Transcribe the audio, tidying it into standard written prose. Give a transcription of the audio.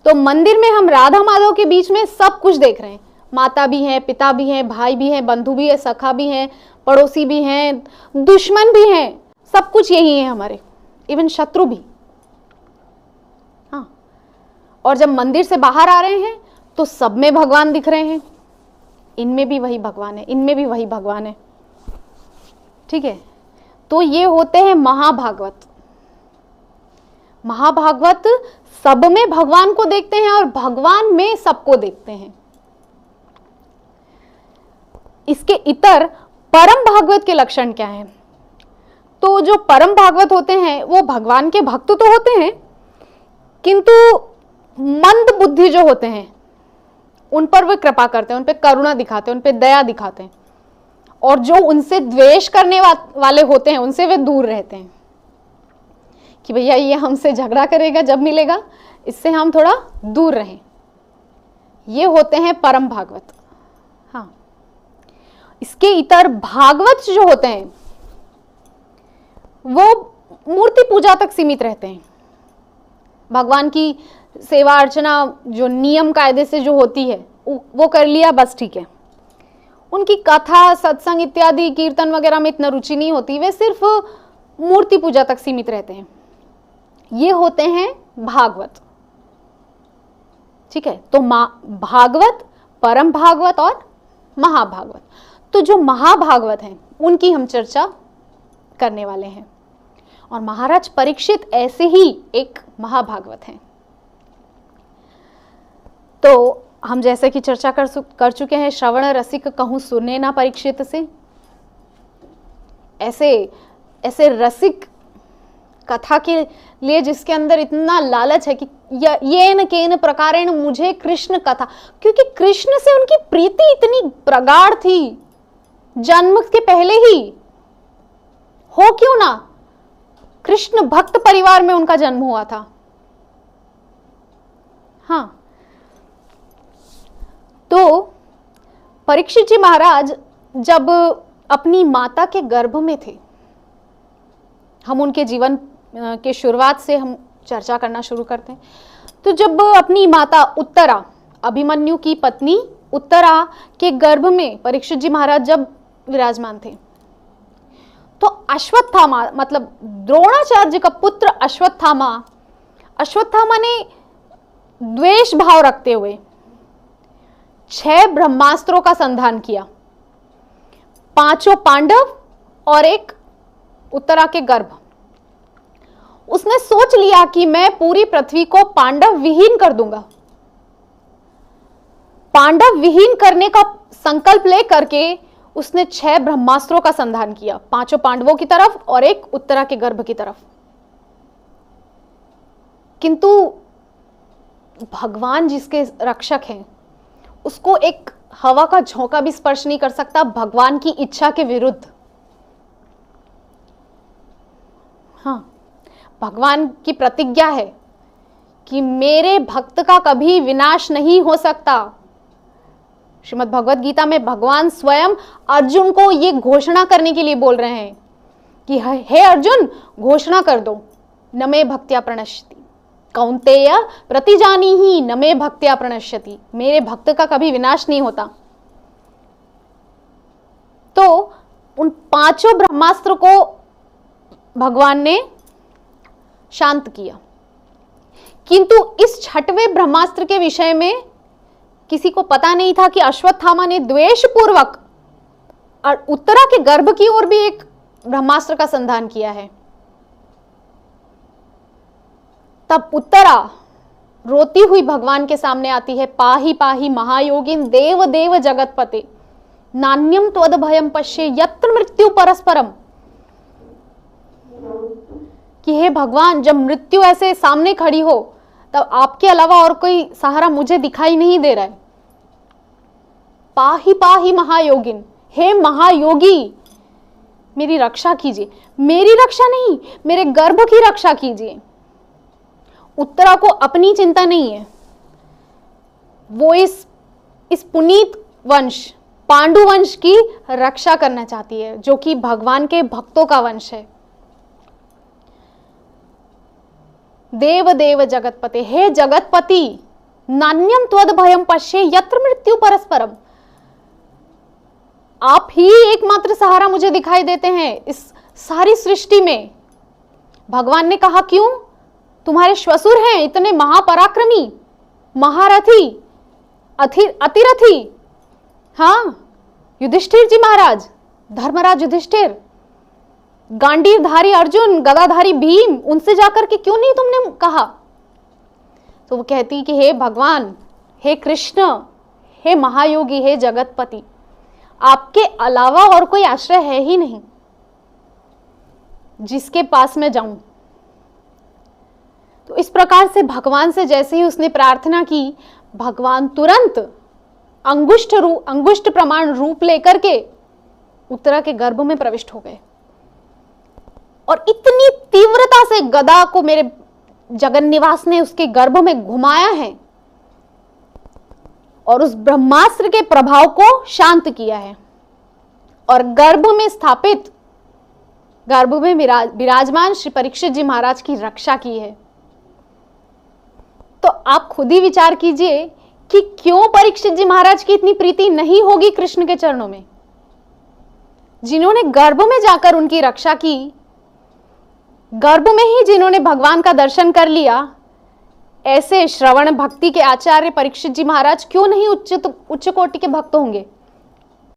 तो मंदिर में हम राधा माधव के बीच में सब कुछ देख रहे हैं, माता भी है, पिता भी है, भाई भी है, बंधु भी है, सखा भी है, पड़ोसी भी हैं, दुश्मन भी हैं, सब कुछ यही है हमारे, इवन शत्रु भी। हाँ, और जब मंदिर से बाहर आ रहे हैं तो सब में भगवान दिख रहे हैं, इनमें भी वही भगवान है, इनमें भी वही भगवान है। ठीक है, तो ये होते हैं महाभागवत। महाभागवत सब में भगवान को देखते हैं और भगवान में सबको देखते हैं। इसके इतर परम भागवत के लक्षण क्या हैं? तो जो परम भागवत होते हैं वो भगवान के भक्त तो होते हैं, किंतु मंद बुद्धि जो होते हैं उन पर वे कृपा करते हैं, उन पर करुणा दिखाते हैं, उन पर दया दिखाते हैं, और जो उनसे द्वेष करने वाले होते हैं उनसे वे दूर रहते हैं कि भैया ये हमसे झगड़ा करेगा, जब मिलेगा इससे हम थोड़ा दूर रहें। ये होते हैं परम भागवत। हाँ, इसके इतर भागवत जो होते हैं वो मूर्ति पूजा तक सीमित रहते हैं। भगवान की सेवा अर्चना जो नियम कायदे से जो होती है वो कर लिया, बस ठीक है। उनकी कथा, सत्संग इत्यादि कीर्तन वगैरह में इतना रुचि नहीं होती, वे सिर्फ मूर्ति पूजा तक सीमित रहते हैं। ये होते हैं भागवत। ठीक है, तो भागवत, परम भागवत और महाभागवत। तो जो महाभागवत हैं उनकी हम चर्चा करने वाले हैं, और महाराज परीक्षित ऐसे ही एक महाभागवत हैं। तो हम जैसे कि चर्चा कर चुके हैं, श्रवण रसिक कहूं सुने ना परीक्षित से। ऐसे रसिक कथा के लिए जिसके अंदर इतना लालच है कि ये न केन प्रकारेण मुझे कृष्ण कथा, क्योंकि कृष्ण से उनकी प्रीति इतनी प्रगाढ़ थी जन्म के पहले ही। हो क्यों ना, कृष्ण भक्त परिवार में उनका जन्म हुआ था। हाँ, तो परीक्षित जी महाराज जब अपनी माता के गर्भ में थे, हम उनके जीवन के शुरुआत से हम चर्चा करना शुरू करते हैं। तो जब अपनी माता उत्तरा, अभिमन्यु की पत्नी उत्तरा के गर्भ में परीक्षित जी महाराज जब विराजमान थे, तो अश्वत्थामा मतलब द्रोणाचार्य का पुत्र अश्वत्थामा ने द्वेष भाव रखते हुए 6 ब्रह्मास्त्रों का संधान किया, 5 पांडव और एक उत्तरा के गर्भ। उसने सोच लिया कि मैं पूरी पृथ्वी को पांडव विहीन कर दूंगा। पांडव विहीन करने का संकल्प ले करके उसने 6 ब्रह्मास्त्रों का संधान किया, 5 पांडवों की तरफ और एक उत्तरा के गर्भ की तरफ। किंतु भगवान जिसके रक्षक हैं उसको एक हवा का झोंका भी स्पर्श नहीं कर सकता भगवान की इच्छा के विरुद्ध। हाँ, भगवान की प्रतिज्ञा है कि मेरे भक्त का कभी विनाश नहीं हो सकता। श्रीमद् भगवद गीता में भगवान स्वयं अर्जुन को ये घोषणा करने के लिए बोल रहे हैं कि हे अर्जुन, घोषणा कर दो, न मे भक्त्या प्रणश्यति कौन्तेय प्रतिजानीहि न मे भक्त्या प्रणश्यति, मेरे भक्त का कभी विनाश नहीं होता। तो उन 5 ब्रह्मास्त्र को भगवान ने शांत किया, किंतु इस 6वें ब्रह्मास्त्र के विषय में किसी को पता नहीं था कि अश्वत्थामा ने द्वेष पूर्वक और उत्तरा के गर्भ की ओर भी एक ब्रह्मास्त्र का संधान किया है। तब उत्तरा रोती हुई भगवान के सामने आती है, पाहि पाहि महायोगिन देव देव जगतपते नान्यम त्वद भयम पश्ये यत्र मृत्यु परस्परम, कि हे भगवान, जब मृत्यु ऐसे सामने खड़ी हो तब आपके अलावा और कोई सहारा मुझे दिखाई नहीं दे रहा है। पाहि पाहि महायोगिन, हे महायोगी मेरी रक्षा कीजिए, मेरी रक्षा नहीं मेरे गर्भ की रक्षा कीजिए। उत्तरा को अपनी चिंता नहीं है, वो इस पुनीत वंश पांडु वंश की रक्षा करना चाहती है, जो कि भगवान के भक्तों का वंश है। देव देव जगतपते, हे जगतपति नान्यम त्वद भयम पश्ये यत्र मृत्यु परस्परम। आप ही एकमात्र सहारा मुझे दिखाई देते हैं इस सारी सृष्टि में। भगवान ने कहा क्यों? तुम्हारे श्वसुर हैं इतने महापराक्रमी, महारथी, अतिरथी। हाँ, युधिष्ठिर जी महाराज, धर्मराज युधिष्ठिर, गांडीवधारी अर्जुन, गदाधारी भीम, उनसे जाकर के क्यों नहीं तुमने कहा? तो वो कहती कि हे भगवान, हे कृष्ण, हे महायोगी, हे जगतपति, आपके अलावा और कोई आश्रय है ही नहीं जिसके पास मैं जाऊं। तो इस प्रकार से भगवान से जैसे ही उसने प्रार्थना की, भगवान तुरंत अंगुष्ठ प्रमाण रूप लेकर के उत्तरा के गर्भ में प्रविष्ट हो गए और इतनी तीव्रता से गदा को मेरे जगन्निवास ने उसके गर्भ में घुमाया है और उस ब्रह्मास्त्र के प्रभाव को शांत किया है और गर्भ में स्थापित, गर्भ में विराजमान श्री परीक्षित जी महाराज की रक्षा की है। तो आप खुद ही विचार कीजिए कि क्यों परीक्षित जी महाराज की इतनी प्रीति नहीं होगी कृष्ण के चरणों में, जिन्होंने गर्भ में जाकर उनकी रक्षा की, गर्भ में ही जिन्होंने भगवान का दर्शन कर लिया। ऐसे श्रवण भक्ति के आचार्य परीक्षित जी महाराज क्यों नहीं उच्च कोटि के भक्त होंगे?